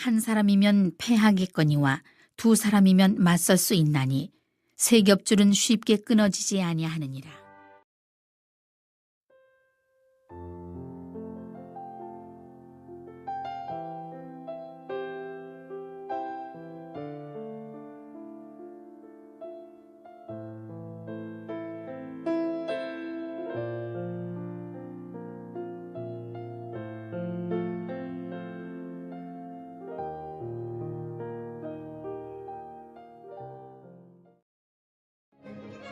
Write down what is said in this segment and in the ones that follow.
한 사람이면 패하겠거니와 두 사람이면 맞설 수 있나니 세 겹줄은 쉽게 끊어지지 아니하느니라.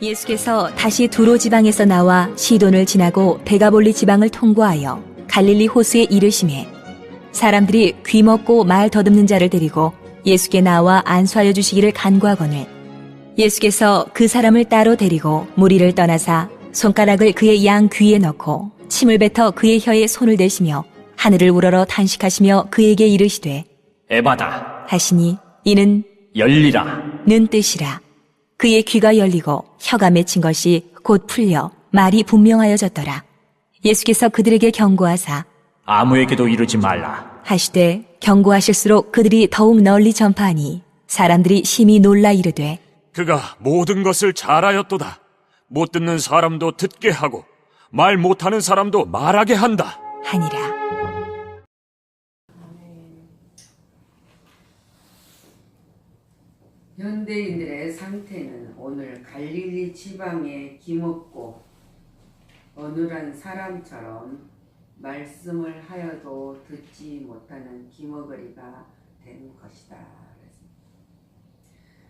예수께서 다시 두로 지방에서 나와 시돈을 지나고 데가볼리 지방을 통과하여 갈릴리 호수에 이르시매 사람들이 귀먹고 말 더듬는 자를 데리고 예수께 나와 안수하여 주시기를 간구하거늘 예수께서 그 사람을 따로 데리고 무리를 떠나사 손가락을 그의 양 귀에 넣고 침을 뱉어 그의 혀에 손을 대시며 하늘을 우러러 탄식하시며 그에게 이르시되 에바다 하시니 이는 열리라. 는 뜻이라. 그의 귀가 열리고 혀가 맺힌 것이 곧 풀려 말이 분명하여졌더라. 예수께서 그들에게 경고하사 아무에게도 이르지 말라. 하시되 경고하실수록 그들이 더욱 널리 전파하니 사람들이 심히 놀라 이르되 그가 모든 것을 잘하였도다. 못 듣는 사람도 듣게 하고 말 못하는 사람도 말하게 한다. 하니라. 현대인들의 상태는 오늘 갈릴리 지방에 기먹고 어눌한 사람처럼 말씀을 하여도 듣지 못하는 기머거리가 된 것이다.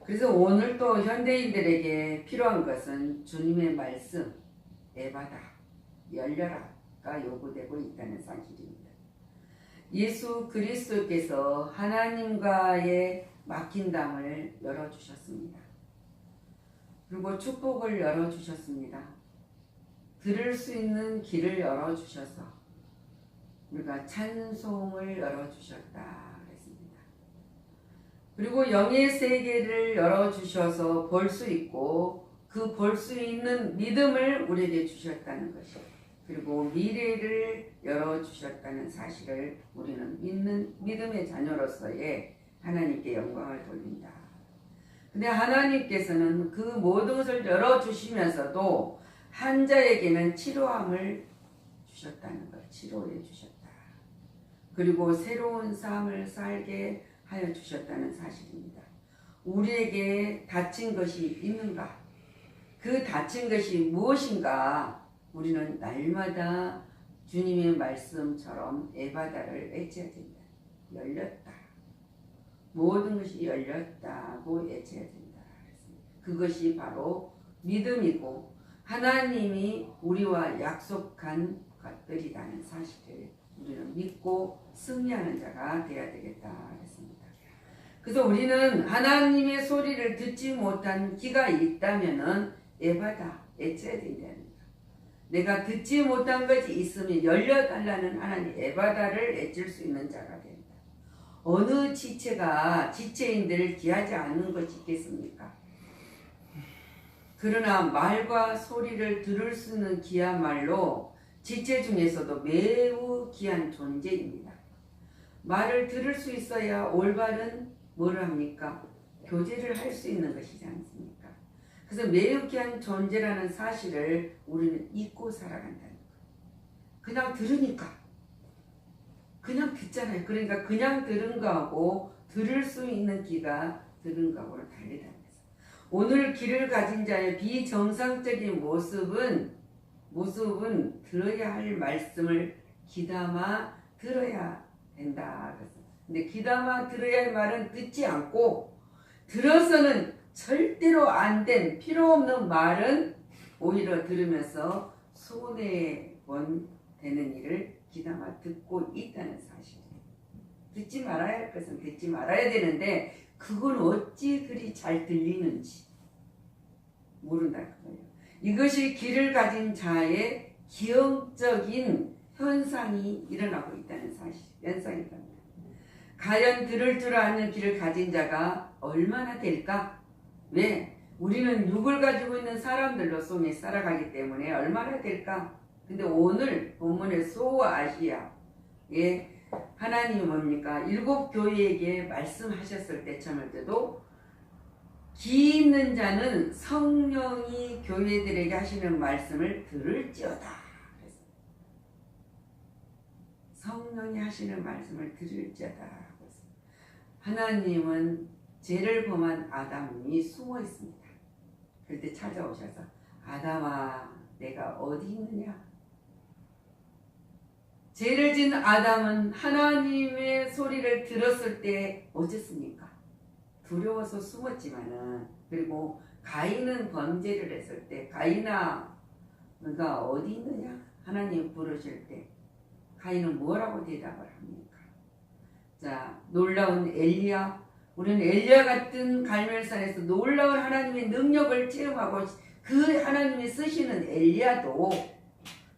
그래서 오늘 또 현대인들에게 필요한 것은 주님의 말씀, 에바다, 열려라가 요구되고 있다는 사실입니다. 예수 그리스도께서 하나님과의 막힌 담을 열어주셨습니다. 그리고 축복을 열어주셨습니다. 들을 수 있는 길을 열어주셔서 우리가 찬송을 열어주셨다 그랬습니다. 그리고 영의 세계를 열어주셔서 볼 수 있고 그 볼 수 있는 믿음을 우리에게 주셨다는 것이 그리고 미래를 열어주셨다는 사실을 우리는 믿는 믿음의 자녀로서의 하나님께 영광을 돌린다. 근데 하나님께서는 그 모든 것을 열어주시면서도 한 자에게는 치료함을 주셨다는 것, 치료해 주셨다. 그리고 새로운 삶을 살게 하여 주셨다는 사실입니다. 우리에게 다친 것이 있는가? 그 다친 것이 무엇인가? 우리는 날마다 주님의 말씀처럼 에바다를 외쳐야 된다. 열렸다. 모든 것이 열렸다고 외쳐야 된다. 그것이 바로 믿음이고 하나님이 우리와 약속한 것들이라는 사실을 우리는 믿고 승리하는 자가 되어야 되겠다 했습니다. 그래서 우리는 하나님의 소리를 듣지 못한 귀가 있다면은 에바다, 외쳐야 된다는 거예요. 내가 듣지 못한 것이 있으면 열려달라는 하나님 에바다를 외칠 수 있는 자가 된다. 어느 지체가 지체인들을 귀하지 않는 것이 있겠습니까? 그러나 말과 소리를 들을 수 있는 귀야말로 지체 중에서도 매우 귀한 존재입니다. 말을 들을 수 있어야 올바른 뭐를 합니까? 교제를 할 수 있는 것이지 않습니까? 그래서 매우 귀한 존재라는 사실을 우리는 잊고 살아간다는 거예요. 그냥 들으니까 그냥 듣잖아요. 그러니까 그냥 들은 거하고 들을 수 있는 귀가 들은 거하고는 다르다는 거예요. 오늘 귀를 가진 자의 비정상적인 모습은 들어야 할 말씀을 귀담아 들어야 된다. 근데 귀담아 들어야 할 말은 듣지 않고 들어서는 절대로 안 된 필요 없는 말은 오히려 들으면서 손해본 되는 일을 귀담아 듣고 있다는 사실이에요. 듣지 말아야 할 것은 듣지 말아야 되는데 그건 어찌 그리 잘 들리는지 모른다 그거예요. 이것이 귀를 가진 자의 기형적인 현상이 일어나고 있다는 사실, 현상이다. 과연 들을 줄 아는 귀를 가진 자가 얼마나 될까? 왜? 우리는 육을 가지고 있는 사람들로 속에 살아가기 때문에 얼마나 될까? 근데 오늘 본문의 소아시아의 하나님이 뭡니까? 7 교회에게 말씀하셨을 때 처음일 때도 기 있는 자는 성령이 교회들에게 하시는 말씀을 들을지어다. 성령이 하시는 말씀을 들을지어다. 하나님은 죄를 범한 아담이 숨어 있습니다. 그때 찾아오셔서 아담아 내가 어디 있느냐? 죄를 진 아담은 하나님의 소리를 들었을 때 어쨌습니까? 두려워서 숨었지만은, 그리고 가인은 범죄를 했을 때 가인아 너가 어디 있느냐? 하나님 부르실 때 가인은 뭐라고 대답을 합니까? 자, 놀라운 엘리야. 우리는 엘리야 같은 갈멜산에서 놀라운 하나님의 능력을 체험하고 그 하나님이 쓰시는 엘리야도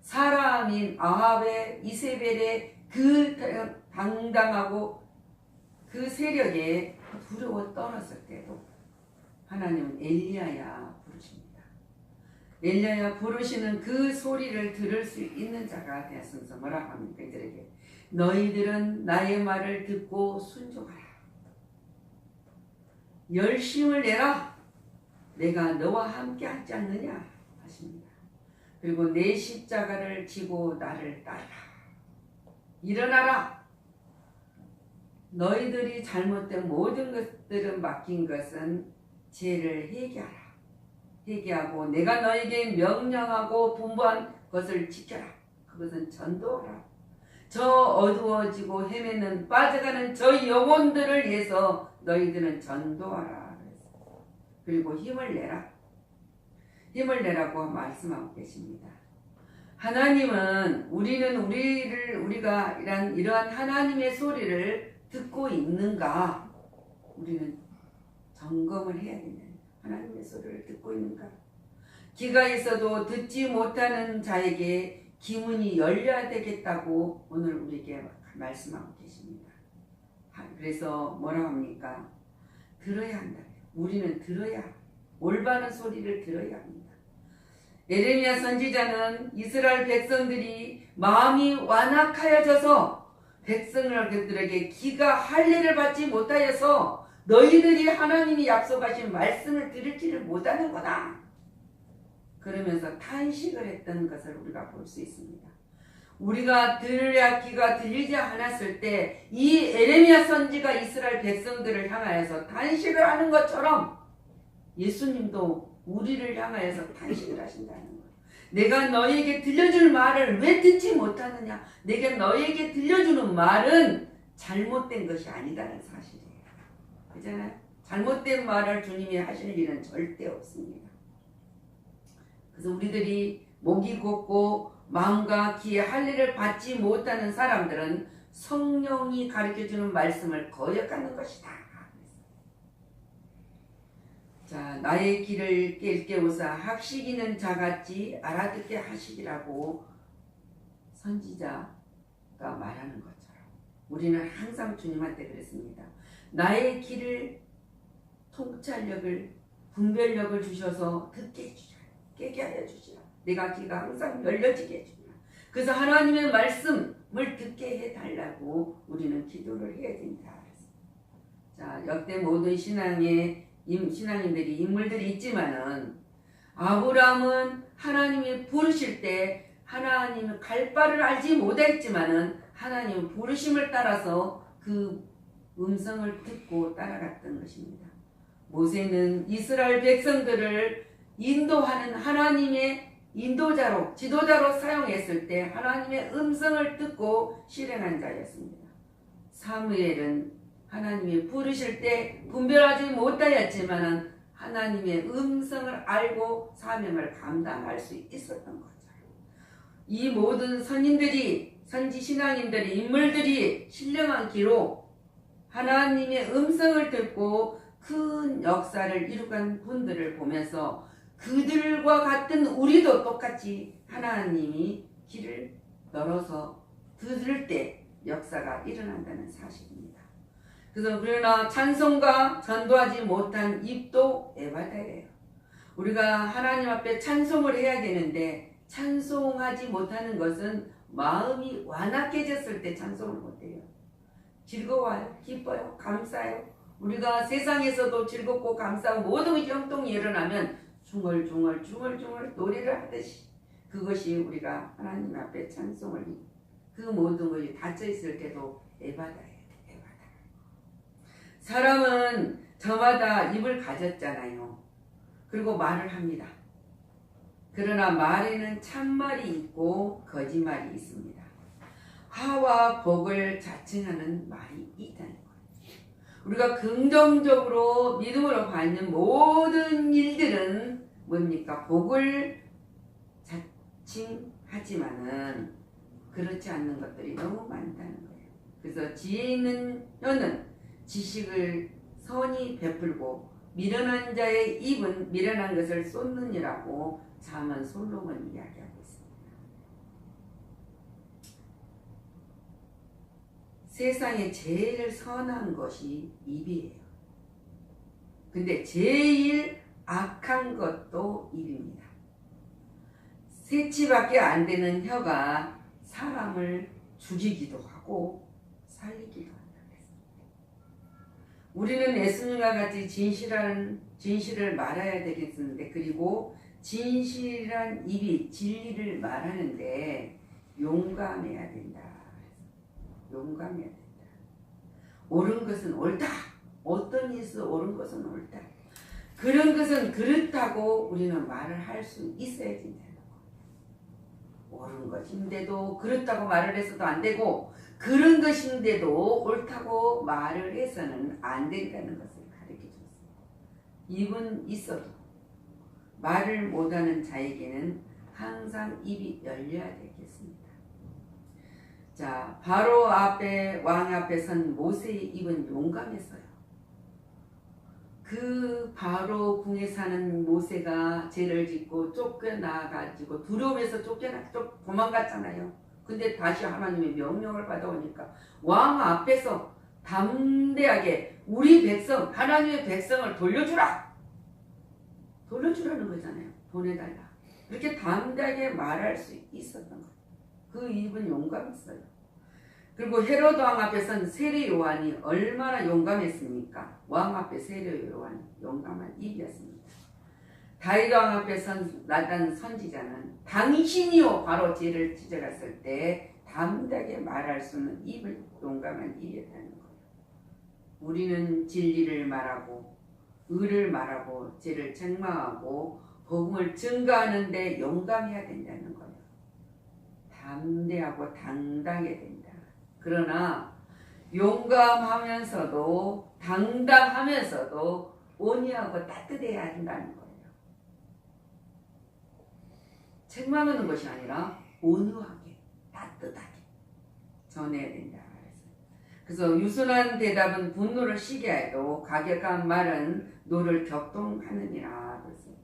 사람인 아합의 이세벨의 그 당당하고 그 세력에 두려워 떨었을 때도 하나님은 엘리야야 부르십니다. 엘리야야 부르시는 그 소리를 들을 수 있는 자가 되었으면서 뭐라고 합니까? 이들에게 너희들은 나의 말을 듣고 순종하라. 열심을 내라. 내가 너와 함께 하지 않느냐 하십니다. 그리고 내 십자가를 지고 나를 따르라. 일어나라. 너희들이 잘못된 모든 것들은 맡긴 것은 죄를 회개하라. 회개하고 내가 너에게 명령하고 분부한 것을 지켜라. 그것은 전도하라. 저 어두워지고 헤매는 빠져가는 저 영혼들을 위해서 너희들은 전도하라. 그리고 힘을 내라. 힘을 내라고 말씀하고 계십니다. 하나님은 우리가 이러한 하나님의 소리를 듣고 있는가? 우리는 점검을 해야 된다. 하나님의 소리를 듣고 있는가? 귀가 있어도 듣지 못하는 자에게 귀문이 열려야 되겠다고 오늘 우리에게 말씀하고 계십니다. 그래서 뭐라고 합니까? 들어야 한다. 우리는 들어야, 올바른 소리를 들어야 합니다. 예레미야 선지자는 이스라엘 백성들이 마음이 완악하여져서 백성들에게 귀가 할례를 받지 못하여서 너희들이 하나님이 약속하신 말씀을 들을지를 못하는구나. 그러면서 탄식을 했던 것을 우리가 볼 수 있습니다. 우리가 들어야 귀가 들리지 않았을 때 이 예레미야 선지가 이스라엘 백성들을 향하여서 탄식을 하는 것처럼 예수님도 우리를 향하여서 탄식을 하신다는 거예요. 내가 너에게 들려줄 말을 왜 듣지 못하느냐? 내가 너에게 들려주는 말은 잘못된 것이 아니다는 사실이에요. 그렇잖아요? 잘못된 말을 주님이 하실 일은 절대 없습니다. 그래서 우리들이 목이 곧고 마음과 귀에 할례를 받지 못하는 사람들은 성령이 가르쳐주는 말씀을 거역하는 것이다. 자, 나의 귀를 깨우사 학식이는 자같이 알아듣게 하시기라고 선지자가 말하는 것처럼 우리는 항상 주님한테 그랬습니다. 나의 귀를 통찰력을 분별력을 주셔서 듣게 해주시라. 깨게 하여 주시라. 내가 귀가 항상 열려지게 해주시라. 그래서 하나님의 말씀을 듣게 해달라고 우리는 기도를 해야 된다. 자, 역대 모든 신앙인들이 인물들이 있지만은 아브라함은 하나님이 부르실 때 하나님의 갈 바를 알지 못했지만은 하나님 부르심을 따라서 그 음성을 듣고 따라갔던 것입니다. 모세는 이스라엘 백성들을 인도하는 하나님의 인도자로, 지도자로 사용했을 때 하나님의 음성을 듣고 실행한 자였습니다. 사무엘은 하나님이 부르실 때 분별하지 못하였지만 하나님의 음성을 알고 사명을 감당할 수 있었던 거죠. 이 모든 선인들이, 선지신앙인들이, 인물들이 신령한 기로 하나님의 음성을 듣고 큰 역사를 이루간 분들을 보면서 그들과 같은 우리도 똑같이 하나님이 길을 열어서 들을 때 역사가 일어난다는 사실입니다. 그래서 그러나 찬송과 전도하지 못한 입도 에바다예요. 우리가 하나님 앞에 찬송을 해야 되는데 찬송하지 못하는 것은 마음이 완악해졌을 때 찬송을 못해요. 즐거워요, 기뻐요, 감사요. 우리가 세상에서도 즐겁고 감사하고 모든 것이 형통이 일어나면 중얼중얼 노래를 하듯이 그것이 우리가 하나님 앞에 찬송을 그 모든 것이 닫혀있을 때도 에바다예요. 에바다. 사람은 저마다 입을 가졌잖아요. 그리고 말을 합니다. 그러나 말에는 참말이 있고 거짓말이 있습니다. 화와 복을 자칭하는 말이 있다는 거예요. 우리가 긍정적으로 믿음으로 받는 모든 일들은 뭡니까? 복을 자칭하지만은 그렇지 않는 것들이 너무 많다는 거예요. 그래서 지혜 있는 혀는 지식을 선히 베풀고 미련한 자의 입은 미련한 것을 쏟느니라고 잠언 솔로몬이 이야기하고 있습니다. 세상에 제일 선한 것이 입이에요. 근데 제일 악한 것도 입입니다. 세치밖에 안 되는 혀가 사람을 죽이기도 하고 살리기도 한다. 우리는 예수님과 같이 진실을 말해야 되겠는데, 그리고 진실한 입이 진리를 말하는데 용감해야 된다. 용감해야 된다. 옳은 것은 옳다. 어떤 일에서 옳은 것은 옳다. 그런 것은 그렇다고 우리는 말을 할 수 있어야 된다는 거예요. 옳은 것인데도 그렇다고 말을 해서도 안 되고, 그런 것인데도 옳다고 말을 해서는 안 된다는 것을 가르쳐 줬습니다. 입은 있어도 말을 못하는 자에게는 항상 입이 열려야 되겠습니다. 자, 바로 앞에 왕 앞에 선 모세의 입은 용감했어요. 그 바로 궁에 사는 모세가 죄를 짓고 쫓겨나가지고 두려움에서 도망갔잖아요. 근데 다시 하나님의 명령을 받아오니까 왕 앞에서 담대하게 우리 백성, 하나님의 백성을 돌려주라! 돌려주라는 거잖아요. 보내달라. 이렇게 담대하게 말할 수 있었던 거예요. 그 입은 용감했어요. 그리고 헤로드 왕 앞에 선 세례 요한이 얼마나 용감했습니까? 왕 앞에 세례 요한이 용감한 입이었습니다. 다윗 왕 앞에 선 나단 선지자는 당신이요 바로 죄를 지적했을 때 담대하게 말할 수 있는 입을 용감한 입이었다는 거예요. 우리는 진리를 말하고 의를 말하고 죄를 책망하고 복음을 증거하는데 용감해야 된다는 거예요. 담대하고 당당해야 된다. 그러나 용감하면서도 당당하면서도 온유하고 따뜻해야 한다는 거예요. 책망하는 것이 아니라 온유하게 따뜻하게 전해야 된다. 그래서 유순한 대답은 분노를 시게 해도 가격한 말은 노를 격동하느니라. 그렇습니다.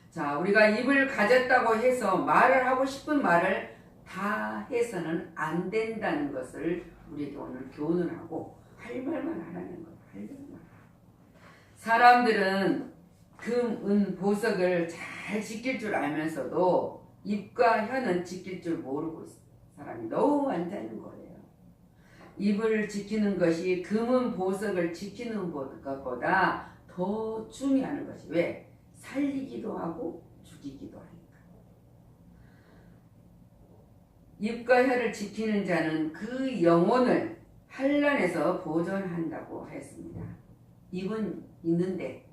자, 우리가 입을 가졌다고 해서 말을 하고 싶은 말을 다 해서는 안 된다는 것을 우리에게 오늘 교훈을 하고 할 말만 하라는 거예요. 할 말만. 사람들은 금, 은, 보석을 잘 지킬 줄 알면서도 입과 혀는 지킬 줄 모르고 사람이 너무 많다는 거예요. 입을 지키는 것이 금은 보석을 지키는 것보다 더 중요한 것이 왜? 살리기도 하고 죽이기도 하니까. 입과 혀를 지키는 자는 그 영혼을 환난에서 보존한다고 했습니다. 입은 있는데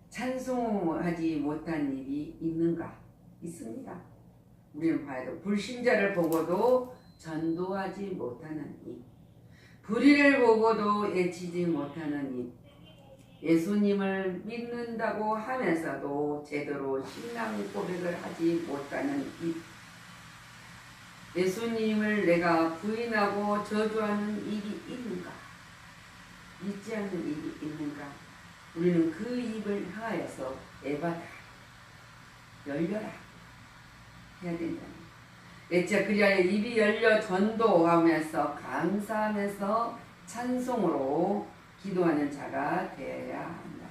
찬송하지 못한 입이 있는가? 있습니다. 우리는 봐야 돼. 불신자를 보고도 전도하지 못하는 입, 불의를 보고도 애치지 못하는 입, 예수님을 믿는다고 하면서도 제대로 신앙 고백을 하지 못하는 입, 예수님을 내가 부인하고 저주하는 입이 있는가? 믿지 않는 입이 있는가? 우리는 그 입을 향하여서 에바다, 열려라 해야 된다. 애째 그리하여 입이 열려 전도하면서 감사하면서 찬송으로 기도하는 자가 되어야 한다.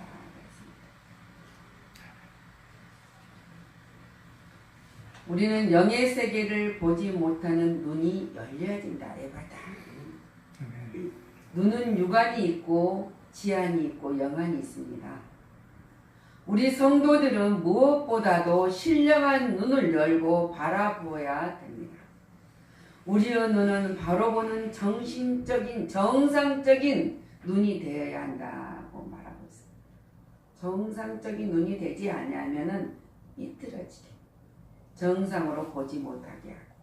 우리는 영의 세계를 보지 못하는 눈이 열려야 된다. 에바다. 눈은 육안이 있고 지안이 있고 영안이 있습니다. 우리 성도들은 무엇보다도 신령한 눈을 열고 바라보아야 됩니다. 우리의 눈은 바로 보는 정신적인 정상적인 눈이 되어야 한다고 말하고 있습니다. 정상적인 눈이 되지 않으면은 삐뚤어지게 정상으로 보지 못하게 하고,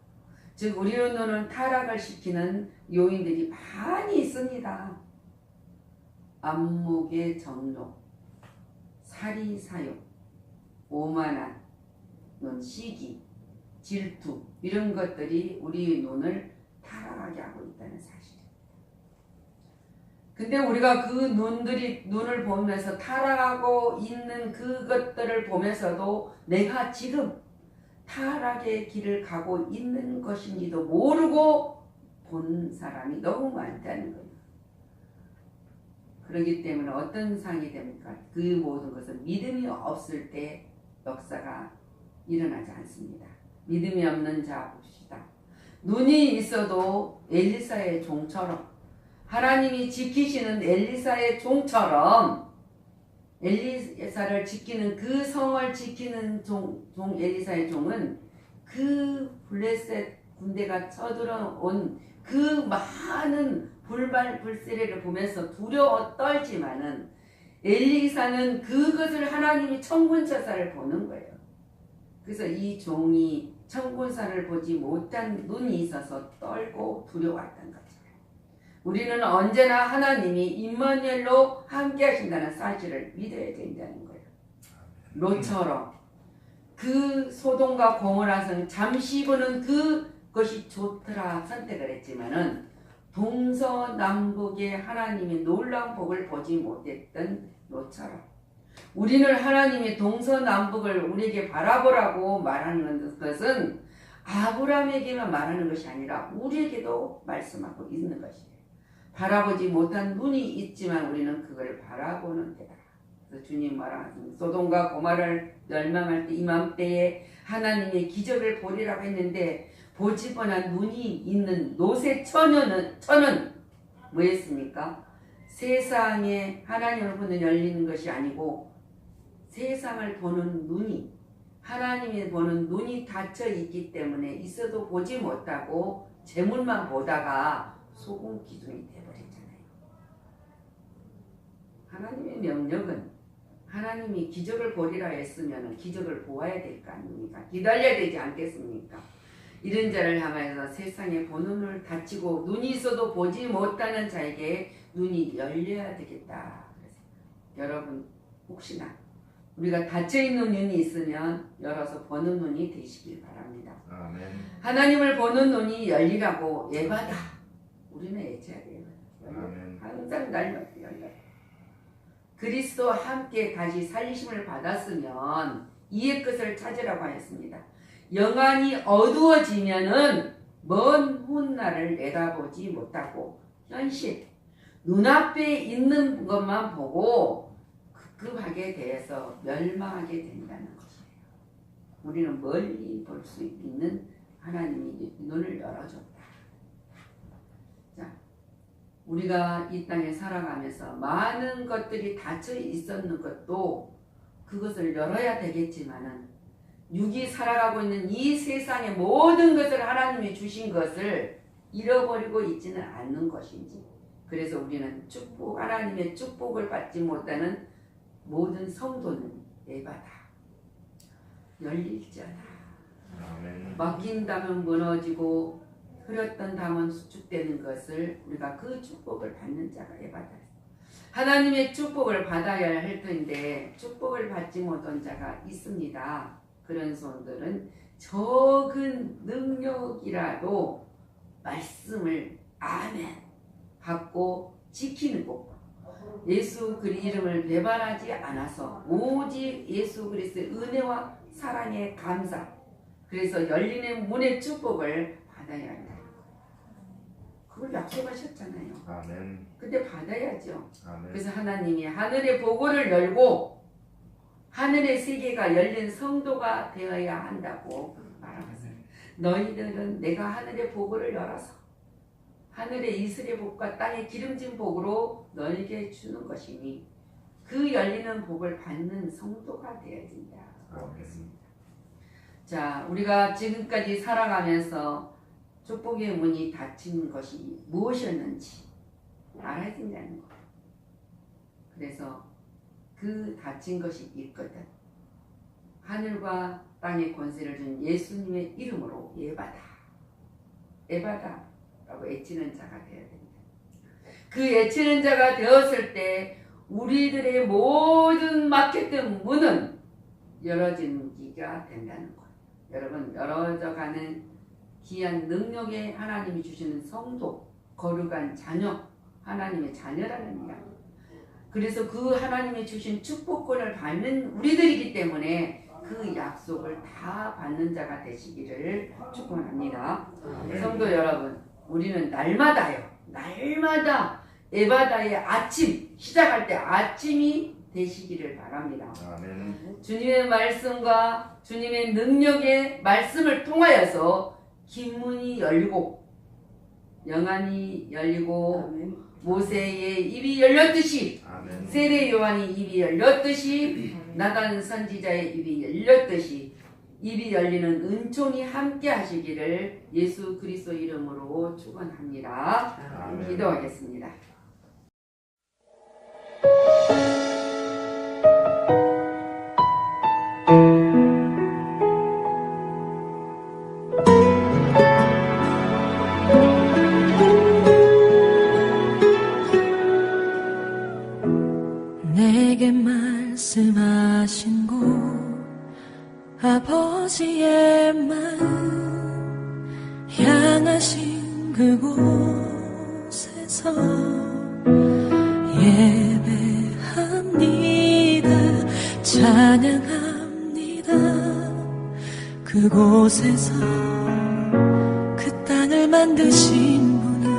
즉 우리의 눈을 타락을 시키는 요인들이 많이 있습니다. 안목의 정욕, 사리사욕, 오만한 눈, 시기, 질투, 이런 것들이 우리의 눈을 타락하게 하고 있다는 사실입니다. 근데 우리가 그 눈을 보면서 타락하고 있는 그것들을 보면서도 내가 지금 타락의 길을 가고 있는 것인지도 모르고 본 사람이 너무 많다는 거예요. 그렇기 때문에 어떤 상이 됩니까? 그 모든 것은 믿음이 없을 때 역사가 일어나지 않습니다. 믿음이 없는 자 봅시다. 눈이 있어도 엘리사의 종처럼, 하나님이 지키시는 엘리사의 종처럼, 엘리사를 지키는 그 성을 지키는 종 엘리사의 종은 그 블레셋 군대가 쳐들어온 그 많은 불세례를 보면서 두려워 떨지만은 엘리사는 그것을 하나님이 천군천사를 보는 거예요. 그래서 이 종이 천군사를 보지 못한 눈이 있어서 떨고 두려워했던 거죠. 우리는 언제나 하나님이 임마누엘로 함께 하신다는 사실을 믿어야 된다는 거예요. 롯처럼 그 소돔과 고모라 성 잠시 보는 그것이 좋더라 선택을 했지만은 동서남북의 하나님의 놀라운 복을 보지 못했던 롯처럼 우리는 하나님의 동서남북을 우리에게 바라보라고 말하는 것은 아브라함에게만 말하는 것이 아니라 우리에게도 말씀하고 있는 것이에요. 바라보지 못한 눈이 있지만 우리는 그걸 바라보는 데다. 그래서 주님 말하는 소돔과 고모라를 멸망할 때 이맘때에 하나님의 기적을 보리라고 했는데 보지 뻔한 눈이 있는 롯의 처는 뭐였습니까? 세상에 하나님을 보는 열리는 것이 아니고 세상을 보는 눈이, 하나님을 보는 눈이 닫혀 있기 때문에 있어도 보지 못하고 재물만 보다가 소금 기둥이 되어버렸잖아요. 하나님의 명령은 하나님이 기적을 보리라 했으면 기적을 보아야 될 거 아닙니까? 기다려야 되지 않겠습니까? 이런 자를 향하여서 세상에 보는 눈을 닫히고 눈이 있어도 보지 못하는 자에게 눈이 열려야 되겠다. 그래서 여러분 혹시나 우리가 닫혀있는 눈이 있으면 열어서 보는 눈이 되시길 바랍니다. 아멘. 하나님을 보는 눈이 열리라고 예바다. 우리는 애쳐야 돼요. 아멘. 항상 날마다 열려. 그리스도와 함께 다시 살리심을 받았으면 이의 끝을 찾으라고 하였습니다. 영안이 어두워지면은 먼 훗날을 내다보지 못하고 현실, 눈앞에 있는 것만 보고 급급하게 대해서 멸망하게 된다는 것이에요. 우리는 멀리 볼 수 있는 하나님이 눈을 열어줬다. 자, 우리가 이 땅에 살아가면서 많은 것들이 닫혀 있었는 것도 그것을 열어야 되겠지만은 육이 살아가고 있는 이 세상의 모든 것을 하나님이 주신 것을 잃어버리고 있지는 않는 것인지, 그래서 우리는 하나님의 축복을 받지 못하는 모든 성도는 에바다. 열릴지어다. 아멘. 맡긴다면 무너지고 흐렸던 담은 수축되는 것을 우리가 그 축복을 받는 자가 에바다. 하나님의 축복을 받아야 할 텐데 축복을 받지 못한 자가 있습니다. 그런 손들은 적은 능력이라도 말씀을 아멘 받고 지키는 것, 예수 그리스도의 이름을 배반하지 않아서 오직 예수 그리스도의 은혜와 사랑에 감사, 그래서 열리는 문의 축복을 받아야 한다. 그걸 약속하셨잖아요. 아멘. 근데 받아야죠. 아멘. 그래서 하나님이 하늘의 보고를 열고 하늘의 세계가 열린 성도가 되어야 한다고 말합니다. 너희들은 내가 하늘의 보고를 열어서 하늘의 이슬의 복과 땅의 기름진 복으로 너에게 주는 것이니 그 열리는 복을 받는 성도가 되어야 된다고 했습니다. 자, 우리가 지금까지 살아가면서 축복의 문이 닫힌 것이 무엇이었는지 알아야 된다는 거예요. 그래서 그 닫힌 것이 있거든. 하늘과 땅의 권세를 준 예수님의 이름으로 예바다, 에바다 라고 애치는 자가 되어야 된다. 그 애치는 자가 되었을 때 우리들의 모든 막혔던 문은 열어지기가 된다는 거예요. 여러분, 열어져가는 귀한 능력에 하나님이 주시는 성도, 거룩한 자녀, 하나님의 자녀라는 이야기. 그래서 그 하나님이 주신 축복권을 받는 우리들이기 때문에 그 약속을 다 받는 자가 되시기를 축원합니다. 성도 여러분, 우리는 날마다요, 날마다 에바다의 아침, 시작할 때 아침이 되시기를 바랍니다. 아멘. 주님의 말씀과 주님의 능력의 말씀을 통하여서 긴문이 열리고 영안이 열리고 모세의 입이 열렸듯이 아멘. 세례 요한이 입이 열렸듯이 나단 선지자의 입이 열렸듯이 입이 열리는 은총이 함께 하시기를 예수 그리스도 이름으로 축원합니다. 아멘. 기도하겠습니다. 내게 말씀하신 곳 아버지의 마음 향하신 그곳에서 예배합니다. 찬양합니다. 그곳에서 그 땅을 만드신 분은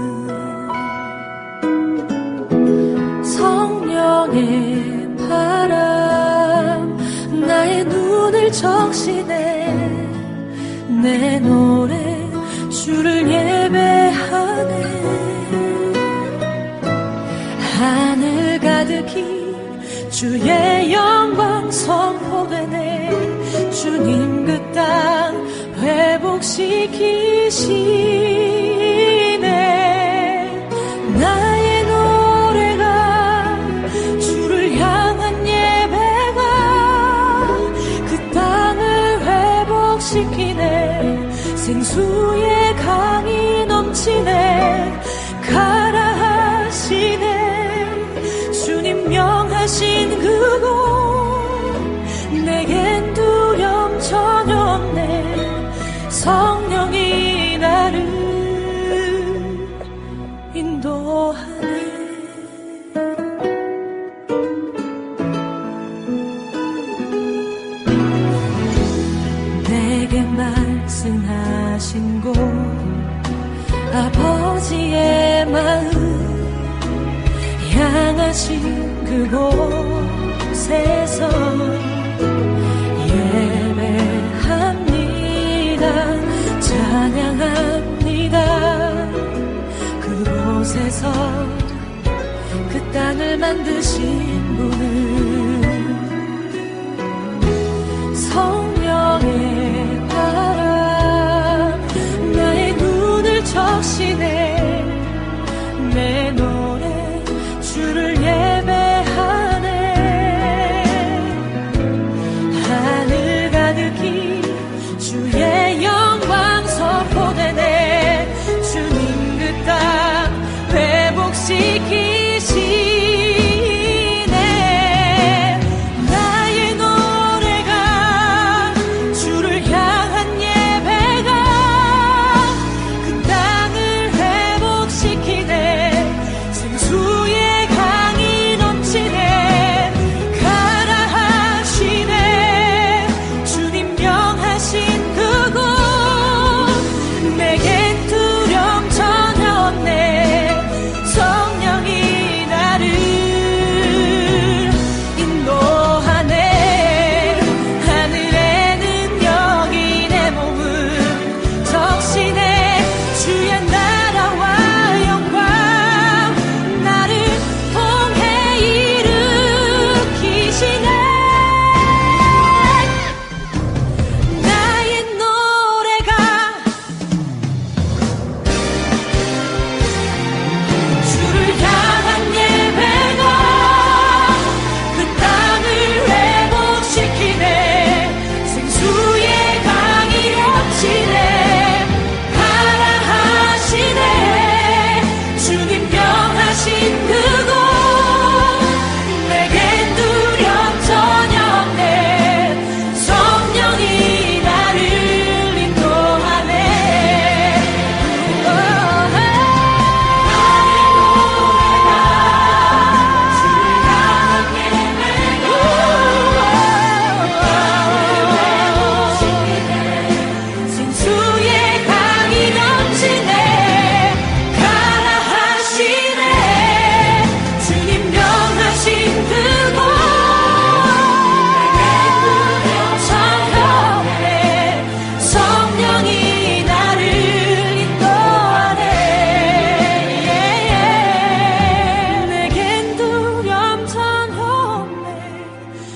성령의 바람 나의 눈을 적시네. 내 노래 주를 예배하네. 하늘 가득히 주의 영광 선포되네. 주님 그 땅 회복시키시네. 나의 노래가 주를 향한 예배가 그 땅을 회복시키네. 생수의 강이 넘치네. 가라 하시네. 주님 명하신 그곳 내겐 두려움 전혀 없네. 성령이 나를 인도하네. 내게 말씀하신 곳 아버지의 마음 향하신 그곳에서 예배합니다. 찬양합니다. 그곳에서 그 땅을 만드신 분은 성령의 바람 나의 눈을 적시네. 내 노래 주를 예배하네. 하늘 가득히 주의 영광 선포되네. 주님 그 땅 회복시키시네. 나의 노래가 주를 향한 예배가 그 땅을 회복시키네. 생수의 강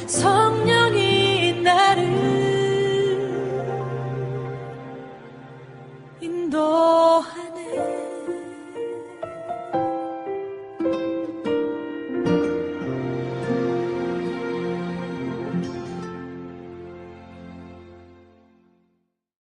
성령